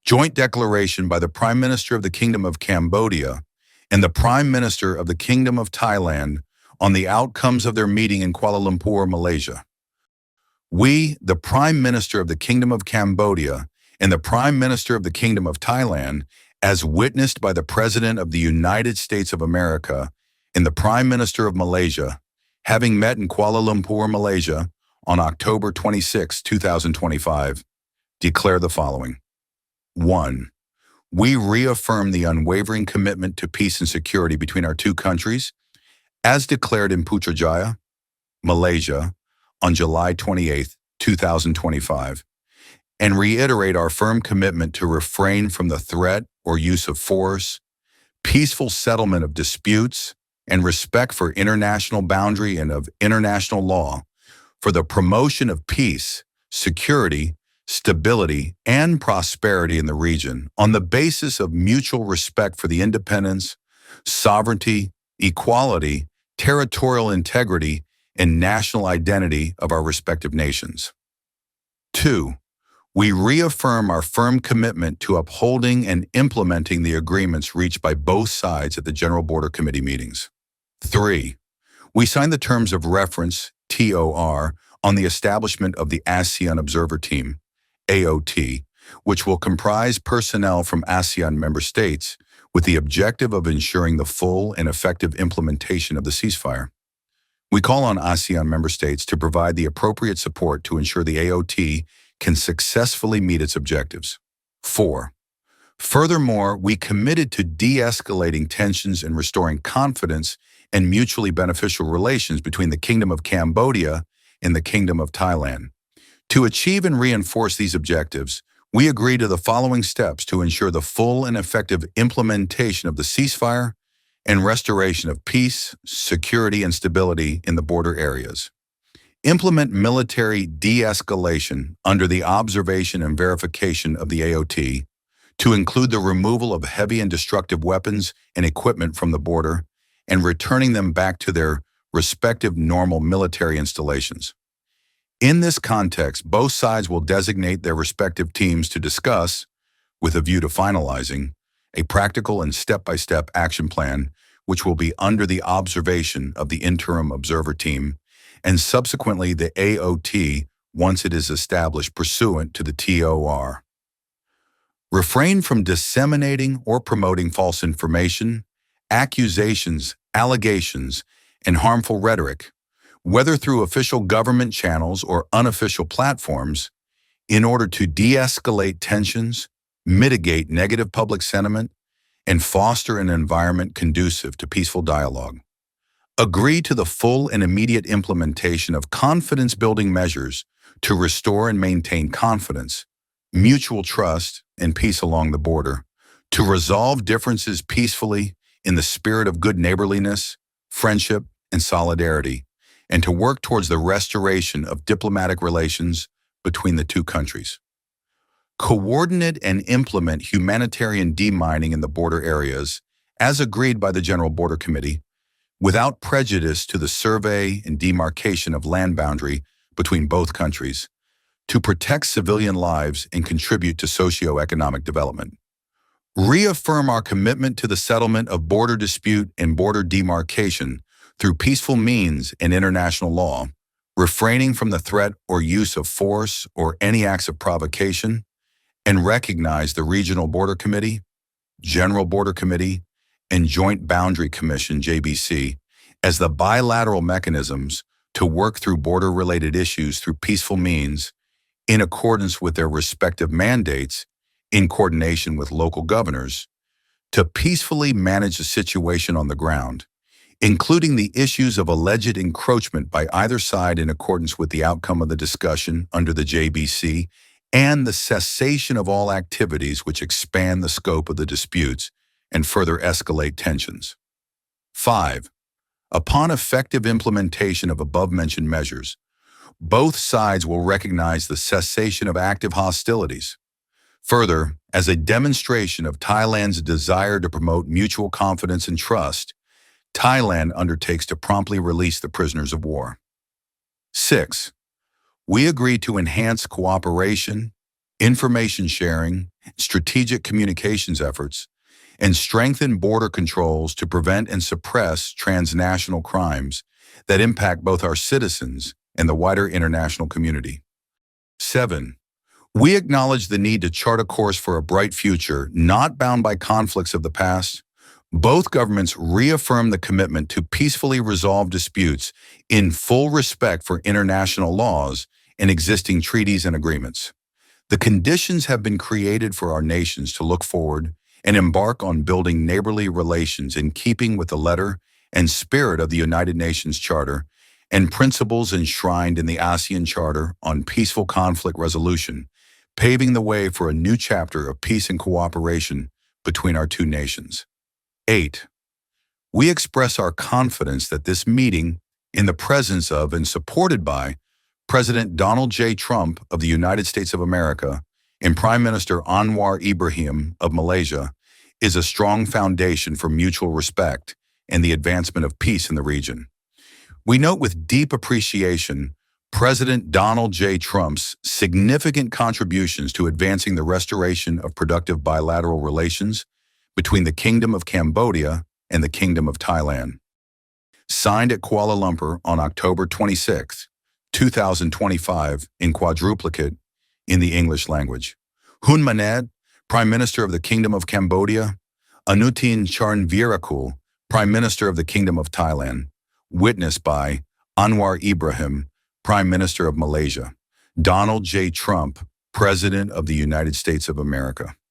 Joint declaration by the Prime Minister of the Kingdom of Cambodia and the Prime Minister of the Kingdom of Thailand on the outcomes of their meeting in Kuala Lumpur, Malaysia. We, the Prime Minister of the Kingdom of Cambodia and the Prime Minister of the Kingdom of Thailand, as witnessed by the President of the United States of America and the Prime Minister of Malaysia, having met in Kuala Lumpur, Malaysia on October 26, 2025, declare the following. 1. We reaffirm the unwavering commitment to peace and security between our two countries, as declared in Putrajaya, Malaysia, on July 28, 2025, and reiterate our firm commitment to refrain from the threat or use of force, peaceful settlement of disputes, and respect for international boundary and of international law for the promotion of peace, security, stability, and prosperity in the region on the basis of mutual respect for the independence, sovereignty, equality, territorial integrity, and national identity of our respective nations. 2. We reaffirm our firm commitment to upholding and implementing the agreements reached by both sides at the General Border Committee meetings. 3. We sign the Terms of Reference, TOR, on the establishment of the ASEAN Observer Team, AOT, which will comprise personnel from ASEAN member states with the objective of ensuring the full and effective implementation of the ceasefire. We call on ASEAN member states to provide the appropriate support to ensure the AOT can successfully meet its objectives. 4. Furthermore, we committed to de-escalating tensions and restoring confidence and mutually beneficial relations between the Kingdom of Cambodia and the Kingdom of Thailand. To achieve and reinforce these objectives, we agree to the following steps to ensure the full and effective implementation of the ceasefire and restoration of peace, security, and stability in the border areas. Implement military de-escalation under the observation and verification of the AOT to include the removal of heavy and destructive weapons and equipment from the border and returning them back to their respective normal military installations. In this context, both sides will designate their respective teams to discuss, with a view to finalizing, a practical and step-by-step action plan which will be under the observation of the Interim Observer Team and subsequently the AOT once it is established pursuant to the TOR. Refrain from disseminating or promoting false information, accusations, allegations, and harmful rhetoric, whether through official government channels or unofficial platforms, in order to de-escalate tensions, mitigate negative public sentiment, and foster an environment conducive to peaceful dialogue. Agree to the full and immediate implementation of confidence-building measures to restore and maintain confidence, mutual trust, and peace along the border, to resolve differences peacefully in the spirit of good neighborliness, friendship, and solidarity, and to work towards the restoration of diplomatic relations between the two countries. Coordinate and implement humanitarian demining in the border areas, as agreed by the General Border Committee, without prejudice to the survey and demarcation of land boundary between both countries, to protect civilian lives and contribute to socio-economic development. Reaffirm our commitment to the settlement of border dispute and border demarcation through peaceful means and international law, refraining from the threat or use of force or any acts of provocation, and recognize the Regional Border Committee, General Border Committee, and Joint Boundary Commission, JBC, as the bilateral mechanisms to work through border-related issues through peaceful means in accordance with their respective mandates in coordination with local governors to peacefully manage the situation on the ground, including the issues of alleged encroachment by either side in accordance with the outcome of the discussion under the JBC and the cessation of all activities which expand the scope of the disputes and further escalate tensions. 5. Upon effective implementation of above-mentioned measures, both sides will recognize the cessation of active hostilities. Further, as a demonstration of Thailand's desire to promote mutual confidence and trust, Thailand undertakes to promptly release the prisoners of war. 6. We agree to enhance cooperation, information sharing, strategic communications efforts, and strengthen border controls to prevent and suppress transnational crimes that impact both our citizens and the wider international community. 7. We acknowledge the need to chart a course for a bright future, not bound by conflicts of the past. Both governments reaffirm the commitment to peacefully resolve disputes in full respect for international laws and existing treaties and agreements. The conditions have been created for our nations to look forward and embark on building neighborly relations in keeping with the letter and spirit of the United Nations Charter and principles enshrined in the ASEAN Charter on peaceful conflict resolution, paving the way for a new chapter of peace and cooperation between our two nations. 8. We express our confidence that this meeting, in the presence of and supported by President Donald J. Trump of the United States of America and Prime Minister Anwar Ibrahim of Malaysia, is a strong foundation for mutual respect and the advancement of peace in the region. We note with deep appreciation President Donald J. Trump's significant contributions to advancing the restoration of productive bilateral relations between the Kingdom of Cambodia and the Kingdom of Thailand. Signed at Kuala Lumpur on October 26, 2025 in quadruplicate in the English language. Hun Manet, Prime Minister of the Kingdom of Cambodia, Anutin Charnvirakul, Prime Minister of the Kingdom of Thailand. Witnessed by Anwar Ibrahim, Prime Minister of Malaysia. Donald J. Trump, President of the United States of America.